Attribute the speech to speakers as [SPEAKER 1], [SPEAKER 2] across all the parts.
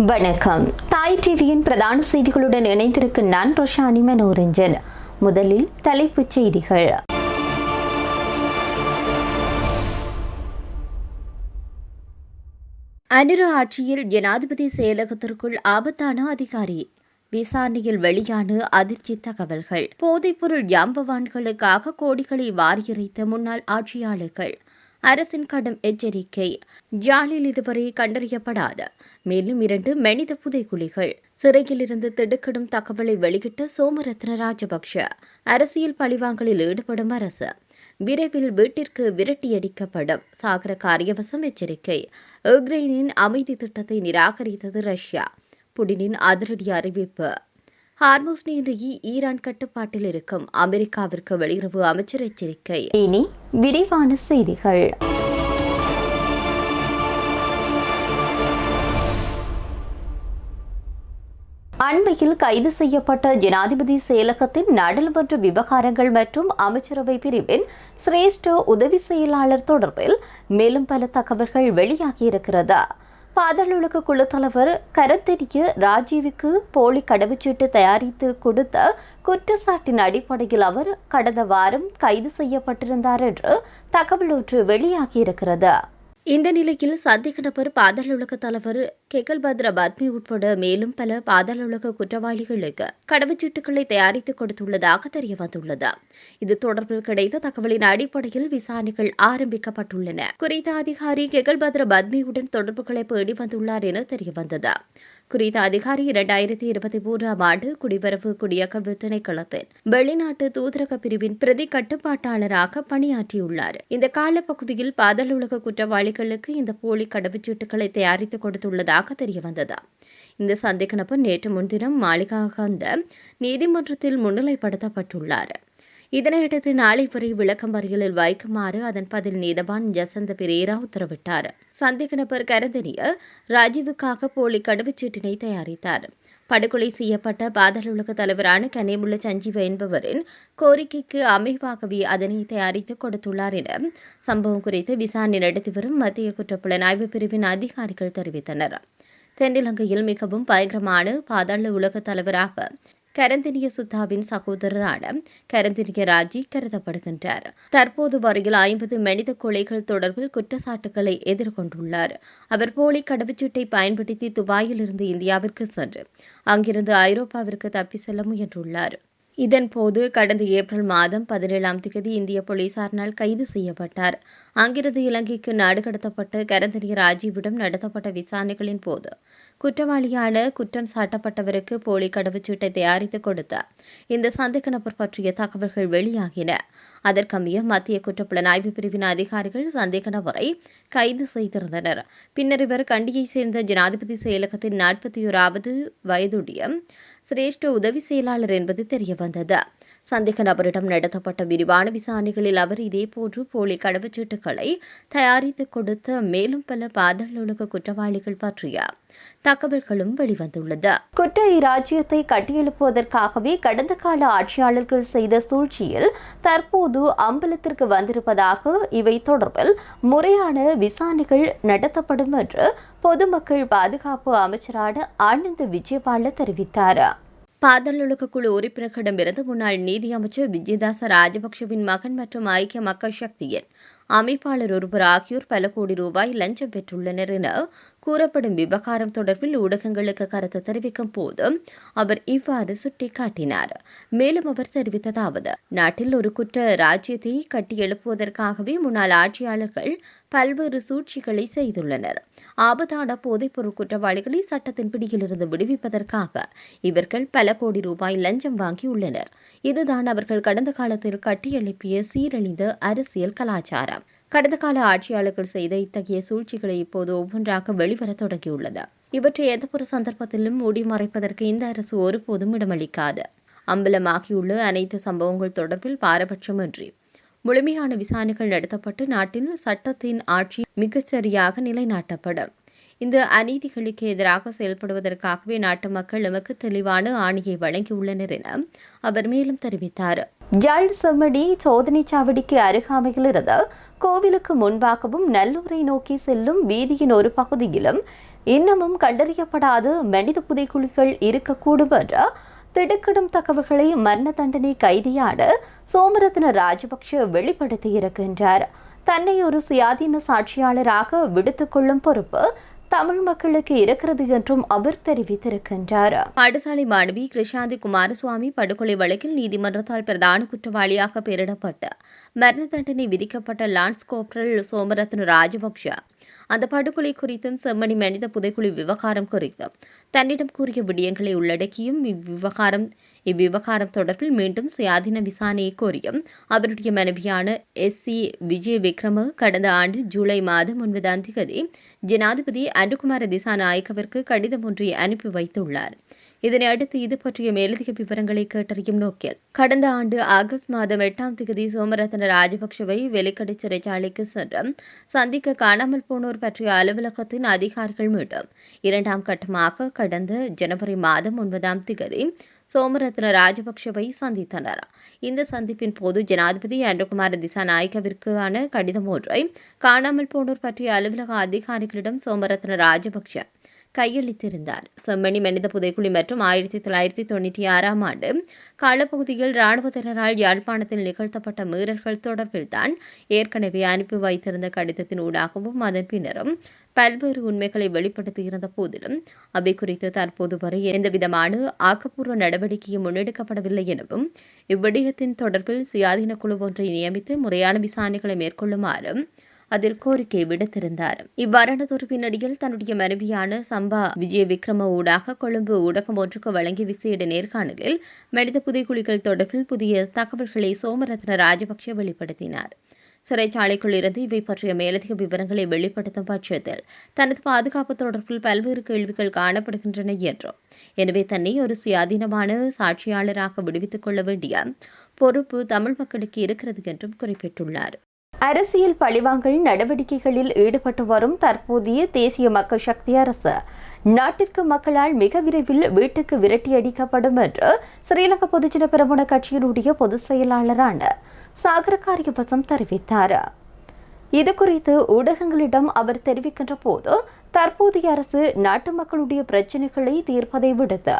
[SPEAKER 1] வணக்கம். தாய் டிவியின் பிரதான செய்திகளுடன் இணைந்திருக்கும் நான் ரோஷானி மனோரஞ்சன். முதலில் தலைப்புச் செய்திகள். அனுர ஆட்சியில் ஜனாதிபதி செயலகத்திற்குள் ஆபத்தான அதிகாரி. விசாரணையில் வெளியான அதிர்ச்சி தகவல்கள். போதைப்பொருள் ஜாம்பவான்களுக்காக கோடிகளை வாரியிறைத்த முன்னாள் ஆட்சியாளர்கள். அரசின் கடும் எச்சரிக்கை. ஜாலில் இதுவரை கண்டறியப்படாத மேலும் 2 மனித புதைகுழிகள். சிறையில் இருந்து திடுக்கிடும் தகவலை வெளியிட்ட சோமரத்ன ராஜபக்ஷ. அரசியல் பழிவாங்கலில் ஈடுபடும் அரசு விரைவில் வீட்டிற்கு விரட்டியடிக்கப்படும். சாகர காரியவசம் எச்சரிக்கை. உக்ரைனின் அமைதி திட்டத்தை நிராகரித்தது ரஷ்யா. புடினின் அதிரடி அறிவிப்பு. ஹார்மோஸ் நீரிணையை ஈரான் கட்டுப்பாட்டில் இருக்கும். அமெரிக்காவிற்கு வெளியுறவு அமைச்சர் எச்சரிக்கை. இனி விரிவான செய்திகள். அண்மையில் கைது செய்யப்பட்ட ஜனாதிபதி செயலகத்தின் நாடாளுமன்ற விவகாரங்கள் மற்றும் அமைச்சரவை பிரிவின் சிரேஷ்ட உதவி செயலாளர் தொடர்பில் மேலும் பல தகவல்கள் வெளியாகியிருக்கிறது. பாதாளுலக குழு தலைவர் கரத்தெரிய ராஜீவுக்கு போலி கடவுச்சீட்டு தயாரித்து கொடுத்த குற்றச்சாட்டின் அடிப்படையில் அவர் கடந்த வாரம் கைது செய்யப்பட்டிருந்தார் என்று தகவல் ஒன்று வெளியாகியிருக்கிறது. இந்த நிலையில் சந்தேக நபர் பாதாளுலக தலைவர் கெகல்பத்ர பத்மி உட்பட மேலும் பல பாதாளுலக குற்றவாளிகளுக்கு கடவுச்சீட்டுகளை தயாரித்து கொடுத்துள்ளதாக தெரியவந்துள்ளது. இது தொடர்பில் கிடைத்த தகவலின் அடிப்படையில் விசாரணைகள் ஆரம்பிக்கப்பட்டுள்ளன. குறித்த அதிகாரி கெகல்பத்ர பத்மியுடன் தொடர்புகளை பேணி வந்துள்ளார் என தெரியவந்தது. குறித்த அதிகாரி 2023ஆம் ஆண்டு குடிவரவு குடியகல்வு திணைக்களத்தின் வெளிநாட்டு தூதரக பிரிவின் பிரதி கட்டுப்பாட்டாளராக பணியாற்றியுள்ளார். இந்த காலப்பகுதியில் பாதாளுலக குற்றவாளிகளுக்கு இந்த போலி கடவுச்சீட்டுகளை தயாரித்து கொடுத்துள்ளதாக தெரியவந்தது. இந்த சந்தேக நபர் நேற்று முன்தினம் மாளிகாகந்த நீதிமன்றத்தில் முன்னிலைப்படுத்தப்பட்டுள்ளார். இதனையடுத்து நாளை வரை விளக்கமறியலில் வைக்குமாறு அதன் பதில் நீதவான் ஜசந்த பிரேரா உத்தரவிட்டார். சந்தேக நபர் கரந்தனிய ராஜீவுக்காக போலி கடவுச்சீட்டினை தயாரித்தார். படுகொலை செய்யப்பட்ட பாதாளுலக தலைவரான கனேமுள்ள சஞ்சீவ என்பவரின் கோரிக்கைக்கு அமைவாகவே அதனை தயாரித்து கொடுத்துள்ளார் என சம்பவம் குறித்து விசாரணை நடத்தி வரும் மத்திய குற்றப்புலனாய்வு பிரிவின் அதிகாரிகள் தெரிவித்தனர். தென்னிலங்கையில் மிகவும் பயங்கரமான பாதாள உலக தலைவராக கரந்தினிய சுத்தாவின் சகோதரரான கரந்தினிய ராஜி கருதப்படுகின்றார். தற்போது வரையில் 50 மனித கொலைகள் தொடர்பில் குற்றச்சாட்டுகளை எதிர்கொண்டுள்ளார். அவர் போலி கடவுச்சீட்டை பயன்படுத்தி துபாயில் இருந்து இந்தியாவிற்கு சென்று அங்கிருந்து ஐரோப்பாவிற்கு தப்பி செல்ல முயன்றுள்ளார். இதன்போது கடந்த ஏப்ரல் மாதம் 17ஆம் தேதி இந்திய போலீசாரினால் கைது செய்யப்பட்டார். அங்கிருந்து இலங்கைக்கு நாடு கடத்தப்பட்ட கரந்தனிய ராஜீவிடம் நடத்தப்பட்ட விசாரணைகளின் போது குற்றவாளியான குற்றம் சாட்டப்பட்டவருக்கு போலி கடவுச்சீட்டை தயாரித்து கொடுத்த இந்த சந்தேக நபர் பற்றிய தகவல்கள் வெளியாகின. அதற்கமைய மத்திய குற்றப்புலனாய்வு பிரிவின் அதிகாரிகள் சந்தேக நபரை கைது செய்திருந்தனர். பின்னர் இவர் கண்டியைச் சேர்ந்த ஜனாதிபதி செயலகத்தின் 41வது வயதுடைய சிரேஷ்ட உதவி செயலாளர் என்பது தெரியவந்தது. சந்தேக நபரிடம் நடத்தப்பட்ட விரிவான விசாரணைகளில் அவர் இதேபோன்று போலி கடவுச்சீட்டுகளை தயாரித்து கொடுத்த மேலும் பல பாதாளுலக குற்றவாளிகள் பற்றிய தகவல்களும் வெளிவந்துள்ளது. குற்ற இராஜ்யத்தை கட்டியெழுப்புவதற்காகவே கடந்த கால ஆட்சியாளர்கள் செய்த சூழ்ச்சியில் தற்போது அம்பலத்திற்கு வந்திருப்பதாக இவை தொடர்பில் முறையான விசாரணைகள் நடத்தப்படும் என்று பொதுமக்கள் பாதுகாப்பு அமைச்சரான ஆனந்த் விஜயபால தெரிவித்தார். பாதாளுலக குழு உறுப்பினர்களிடமிருந்து முன்னாள் நீதி அமைச்சர் விஜயதாச ராஜபக்ஷவின் மகன் மற்றும் ஐக்கிய மக்கள் சக்தியின் அமைப்பாளர் ஒருவர் ஆகியோர் பல கோடி ரூபாய் லஞ்சம் பெற்றுள்ளனர் என கூறப்படும் விவகாரம் தொடர்பில் ஊடகங்களுக்கு கருத்து தெரிவிக்கும் போது அவர் இவ்வாறு சுட்டிக்காட்டினார். மேலும் அவர் தெரிவித்ததாவது, நாட்டில் ஒரு குற்ற ராஜ்யத்தை கட்டியெழுப்புவதற்காகவே முன்னாள் ஆட்சியாளர்கள் பல்வேறு சூழ்ச்சிகளை செய்துள்ளனர். ஆபத்தான போதைப்பொருள் குற்றவாளிகளை சட்டத்தின் பிடியிலிருந்து விடுவிப்பதற்காக இவர்கள் பல கோடி ரூபாய் லஞ்சம் வாங்கியுள்ளனர். இதுதான் அவர்கள் கடந்த காலத்தில் கட்டியெழுப்பிய சீரழிந்த அரசியல் கலாச்சாரம். கடந்த கால ஆட்சியாளர்கள் செய்த இத்தகைய சூழ்ச்சிகளை இப்போது ஒவ்வொன்றாக வெளிவர தொடங்கியுள்ளது. இவற்றை எந்தவொரு சந்தர்ப்பத்திலும் மூடி மறைப்பதற்கு இந்த அரசு ஒருபோதும் இடமளிக்காது. அம்பலமாகியுள்ள அனைத்து சம்பவங்கள் தொடர்பில் பாரபட்சமின்றி முழுமையான விசாரணைகள் நடத்தப்பட்டு நாட்டில் சட்டத்தின் ஆட்சி மிகச்சரியாக நிலைநாட்டப்படும். இந்த அநீதிகளுக்கு எதிராக செயல்படுவதற்காகவே நாட்டு மக்கள் நமக்கு தெளிவான ஆணையை வழங்கியுள்ளனர் என அவர் மேலும் தெரிவித்தார். ஜாழ் செம்மடி சோதனைச் சாவடிக்கு அருகாமையில் இருந்த கோவிலுக்கு முன்பாகவும் நல்லூரை நோக்கி செல்லும் வீதியின் ஒரு பகுதியிலும் இன்னமும் கண்டறியப்படாத மனித புதைக்குழிகள் இருக்கக்கூடும் என்ற திடுக்கிடும் தகவல்களை மரண தண்டனை கைதியான சோமரத்ன ராஜபக்ஷ வெளிப்படுத்தியிருக்கின்றார். தன்னை ஒரு சுயாதீன சாட்சியாளராக விடுத்துக் கொள்ளும் பொறுப்பு தமிழ் மக்களுக்கு இருக்கிறது என்றும் அவர் தெரிவித்திருக்கின்றார். பாடசாலை மாணவி கிருஷாந்தி குமாரசுவாமி படுகொலை வழக்கில் நீதிமன்றத்தால் பிரதான குற்றவாளியாக பெயரிடப்பட்ட மரண தண்டனை விதிக்கப்பட்ட லான்ஸ் கோப்ரல் சோமரத்ன ராஜபக்ஷ அந்த படுகொலை குறித்தும் செம்மணி மனித புதைக்குழி விவகாரம் குறித்தும் தன்னிடம் கூறிய விடயங்களை உள்ளடக்கியும் இவ்விவகாரம் தொடர்பில் மீண்டும் சுயாதீன விசாரணையை கோரியும் அவருடைய மனைவியான SC விஜய விக்ரம கடந்த ஆண்டு ஜூலை மாதம் 9ஆம் தேதி ஜனாதிபதி அனுகுமார திசாநாயக்கவிற்கு கடிதம் ஒன்றை அனுப்பி வைத்துள்ளார். இதனை அடுத்து இது பற்றிய மேலதிக விவரங்களை கேட்டறியும் நோக்கில் கடந்த ஆண்டு ஆகஸ்ட் மாதம் 8ஆம் தேதி சோமரத்ன ராஜபக்ஷவை வெலிக்கடை சிறைச்சாலைக்கு சென்று சந்திக்க காணாமல் போனோர் பற்றிய அலுவலகத்தின் அதிகாரிகள் மீண்டும் 2ஆம் கட்டமாக கடந்த ஜனவரி மாதம் 9ஆம் தேதி சோமரத்ன ராஜபக்ஷவை சந்தித்தனர். இந்த சந்திப்பின் போது ஜனாதிபதி அனுகுமார திசாநாயக்கவிற்கான கடிதம் ஒன்றை காணாமல் போனோர் பற்றிய அலுவலக அதிகாரிகளிடம் சோமரத்ன ராஜபக்ஷ கையளித்திருந்தார். செம்மணி மனித புதைக்குழி மற்றும் 1996ஆம் ஆண்டு காலப்பகுதியில் இராணுவத்தினரால் யாழ்ப்பாணத்தில் நிகழ்த்தப்பட்ட மீறல்கள் தொடர்பில்தான் ஏற்கனவே அனுப்பி வைத்திருந்த கடிதத்தின் ஊடாகவும் அதன் பின்னரும் பல்வேறு உண்மைகளை வெளிப்படுத்தியிருந்த போதிலும் அவை குறித்து தற்போது வரை எந்தவிதமான ஆக்கப்பூர்வ நடவடிக்கையும் முன்னெடுக்கப்படவில்லை எனவும் இவ்விடயத்தின் தொடர்பில் சுயாதீன குழு ஒன்றை நியமித்து முறையான விசாரணைகளை மேற்கொள்ளுமாறு அதில் கோரிக்கை விடுத்திருந்தார். இவ்வாறானதொரு பின்னணியில் தன்னுடைய மனைவியான சம்பா விஜய விக்ரம ஊடாக கொழும்பு ஊடகம் ஒன்றுக்கு வழங்கிய விசேட நேர்காணலில் மனித புதைக்குழிகள் தொடர்பில் புதிய தகவல்களை சோமரத்ன ராஜபக்ஷ வெளிப்படுத்தினார். சிறைச்சாலைக்குள் இருந்து இவை பற்றிய மேலதிக விவரங்களை வெளிப்படுத்தும் பட்சத்தில் தனது பாதுகாப்பு தொடர்பில் பல்வேறு கேள்விகள் காணப்படுகின்றன என்றும் எனவே தன்னை ஒரு சுயாதீனமான சாட்சியாளராக விடுவித்துக் கொள்ள வேண்டிய பொறுப்பு தமிழ் மக்களுக்கு இருக்கிறது என்றும் குறிப்பிட்டுள்ளார். அரசியல் பழிவாங்கல் நடவடிக்கைகளில் ஈடுபட்டு வரும் தற்போதைய தேசிய மக்கள் சக்தி அரசு நாட்டிற்கு மக்களால் மிக விரைவில் வீட்டுக்கு விரட்டியடிக்கப்படும் என்று ஸ்ரீலங்கா பொதுஜன பெரமுன கட்சியினுடைய பொதுச் செயலாளரான சாகர காரியவசம் தெரிவித்தார். இதுகுறித்து ஊடகங்களிடம் அவர் தெரிவிக்கின்ற போது தற்போதைய அரசு நாட்டு மக்களுடைய பிரச்சினைகளை தீர்ப்பதை விடுத்து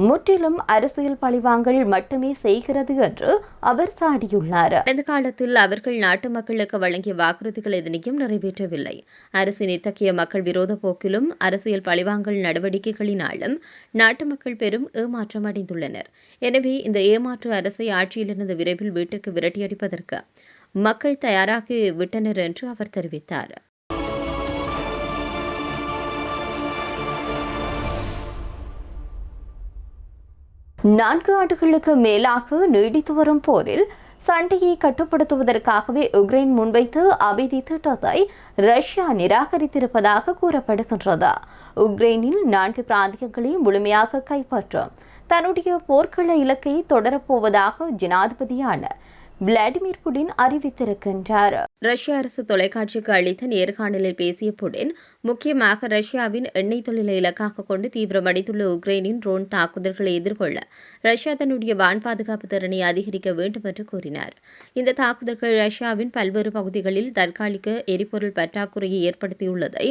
[SPEAKER 1] முற்றிலும் அரசியல் பழிவாங்கல் மட்டுமே செய்கிறது என்று அவர் சாடியுள்ளார். கடந்த காலத்தில் அவர்கள் நாட்டு மக்களுக்கு வழங்கிய வாக்குறுதிகள் எதனையும் நிறைவேற்றவில்லை. அரசின் இத்தகைய மக்கள் விரோத போக்கிலும் அரசியல் பழிவாங்கல் நடவடிக்கைகளினாலும் நாட்டு மக்கள் பெரும் ஏமாற்றம் அடைந்துள்ளனர். எனவே இந்த ஏமாற்று அரசை ஆட்சியிலிருந்து விரைவில் வீட்டிற்கு விரட்டியடிப்பதற்கு மக்கள் தயாராகி விட்டனர் என்று அவர் தெரிவித்தார். 4 ஆண்டுகளுக்கு மேலாக நீடித்து வரும் போரில் சண்டையை கட்டுப்படுத்துவதற்காகவே உக்ரைன் முன்வைத்து அமைதி திட்டத்தை ரஷ்யா நிராகரித்திருப்பதாக கூறப்படுகின்றது. உக்ரைனில் 4 பிராந்தியங்களை முழுமையாக கைப்பற்றும் தன்னுடைய போர்க்கள இலக்கை தொடரப்போவதாக ஜனாதிபதியான விளாடிமிர் புடின் அறிவித்திருக்கின்றார். ரஷ்ய அரசு தொலைக்காட்சிக்கு அளித்த நேர்காணலில் பேசிய புடின் முக்கியமாக ரஷ்யாவின் எண்ணெய் தொழிலை இலக்காக கொண்டு தீவிரமடைந்துள்ள உக்ரைனின் ட்ரோன் தாக்குதல்களை எதிர்கொள்ள ரஷ்யா தன்னுடைய வான் பாதுகாப்பு திறனை அதிகரிக்க வேண்டும் என்று கூறினார். இந்த தாக்குதல்கள் ரஷ்யாவின் பல்வேறு பகுதிகளில் தற்காலிக எரிபொருள் பற்றாக்குறையை ஏற்படுத்தியுள்ளதை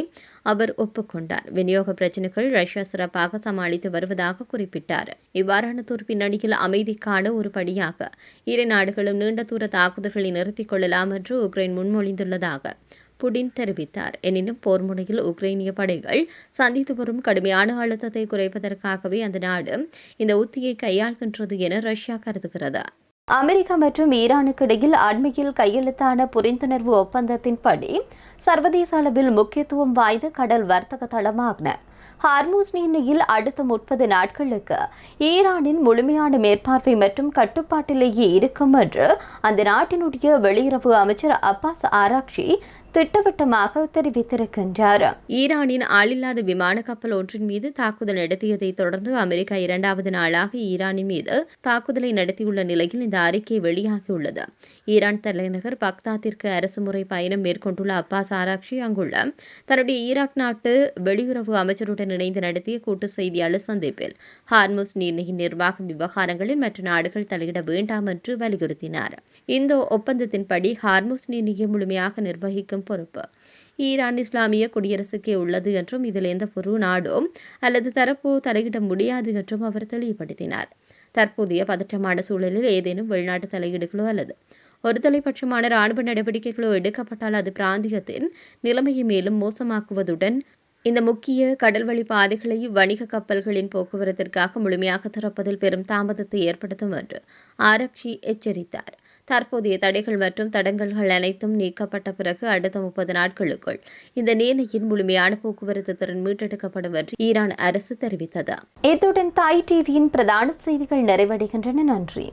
[SPEAKER 1] அவர் ஒப்புக்கொண்டார். விநியோக பிரச்சினைகள் ரஷ்யா சிறப்பாக சமாளித்து வருவதாக குறிப்பிட்டார். இவ்வாறான பின்னணியில் அமைதிக்கான ஒரு படியாக இரு நாடுகளும் நீண்ட தூர தாக்குதல்களை நிறுத்திக் கொள்ளலாம் என்று உக்ரைன் முன்மொழிந்துள்ளதாக புடின் தெரிவித்தார். எனினும் போர் முனையில் உக்ரைனிய படைகள் சந்தித்து வரும் கடுமையான அழுத்தத்தை குறைப்பதற்காகவே அந்த நாடு இந்த உத்தியை கையாள்கின்றது என ரஷ்யா கருதுகிறது. அமெரிக்கா மற்றும் ஈரானுக்கு இடையில் அண்மையில் கையெழுத்தான புரிந்துணர்வு ஒப்பந்தத்தின்படி சர்வதேச அளவில் முக்கியத்துவம் வாய்ந்த கடல் வர்த்தக தளமான ஹார்மூஸ் நீரிணையில் அடுத்த 30 நாட்களுக்கு ஈரானின் முழுமையான மேற்பார்வை மற்றும் கட்டுப்பாட்டிலேயே இருக்கும் என்று அந்த நாட்டினுடைய வெளியுறவு அமைச்சர் அப்பாஸ் ஆராக்ஷி திட்டவட்டமாக தெரிவித்திருக்கின்றார். ஈரானின் ஆளில்லாத விமான கப்பல் ஒன்றின் மீது தாக்குதல் நடத்தியதை தொடர்ந்து அமெரிக்கா 2வது நாளாக ஈரானின் மீது தாக்குதலை நடத்தியுள்ள நிலையில் இந்த அறிக்கை வெளியாகியுள்ளது. ஈரான் தலைநகர் பக்தாத்திற்கு அரசுமுறை பயணம் மேற்கொண்டுள்ள அப்பாஸ் ஆராக்ஷி அங்குள்ள தன்னுடைய ஈராக் நாட்டு வெளியுறவு அமைச்சருடன் இணைந்து நடத்திய கூட்டு செய்தியாளர் சந்திப்பில் ஹார்முஸ் நீரிணையின் நிர்வாக விவகாரங்களில் மற்ற நாடுகள் தலையிட வேண்டாம் என்று வலியுறுத்தினார். இந்த ஒப்பந்தத்தின்படி ஹார்முஸ் நீரிணையை முழுமையாக நிர்வகிக்கும் பொறுப்பு ஈரான் இஸ்லாமிய குடியரசுக்கே உள்ளது என்றும் இதில் எந்த ஒரு நாடோ அல்லது தரப்போ தலையிட முடியாது என்றும் அவர் தெளிவுபடுத்தினார். தற்போதைய பதற்றமான சூழலில் ஏதேனும் வெளிநாட்டு தலையீடுகளோ அல்லது ஒரு தலைப்பட்சமான இராணுவ நடவடிக்கைகளோ எடுக்கப்பட்டால் அது பிராந்தியத்தின் நிலைமையை மேலும் மோசமாக்குவதுடன் இந்த முக்கிய கடல்வழி பாதைகளை வணிக கப்பல்களின் போக்குவரத்திற்காக முழுமையாக திறப்பதில் பெரும் தாமதத்தை ஏற்படுத்தும் என்று ஆராய்ச்சி எச்சரித்தார். தற்போதைய தடைகள் மற்றும் தடங்கல்கள் அனைத்தும் நீக்கப்பட்ட பிறகு அடுத்த 30 நாட்களுக்குள் இந்த நீர்நிலையின் முழுமையான போக்குவரத்து திறன் மீட்டெடுக்கப்படும் என்று ஈரான் அரசு தெரிவித்தது. இத்துடன் தாய் டிவியின் பிரதான செய்திகள் நிறைவடைகின்றன. நன்றி.